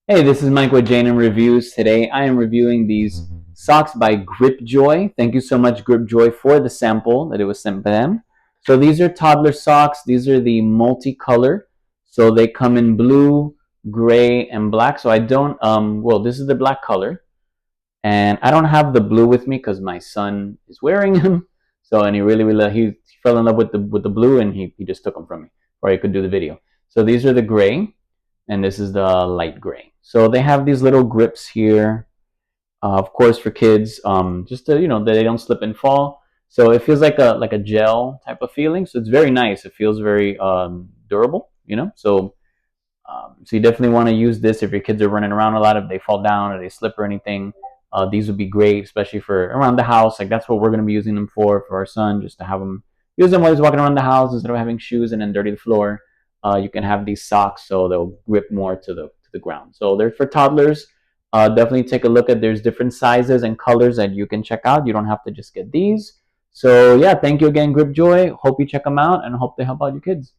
Hey, this is Mike with Jane Reviews. Today I am reviewing these socks by Gripjoy. Thank you so much, Gripjoy, for the sample that it was sent by them. So these are toddler socks. These are the multicolor. So they come in blue, gray, and black. So I don't, well, this is the black color. And I don't have the blue with me because my son is wearing them. So, and he fell in love with the blue and he just took them from me, or he could do the video. So these are the gray and this is the light gray. So they have these little grips here, of course, for kids, just to that they don't slip and fall. So it feels like a gel type of feeling. So it's very nice. It feels very durable, so you definitely want to use this if your kids are running around a lot. If they fall down or they slip or anything, these would be great, especially for around the house. Like that's what we're going to be using them for our son, just to have him use them while he's walking around the house instead of having shoes and then dirty the floor. You can have these socks so they'll grip more to the ground. So they're for toddlers. Definitely take a look at. There's different sizes and colors that you can check out. You don't have to just get these. So yeah, thank you again, Gripjoy. Hope you check them out and hope they help out your kids.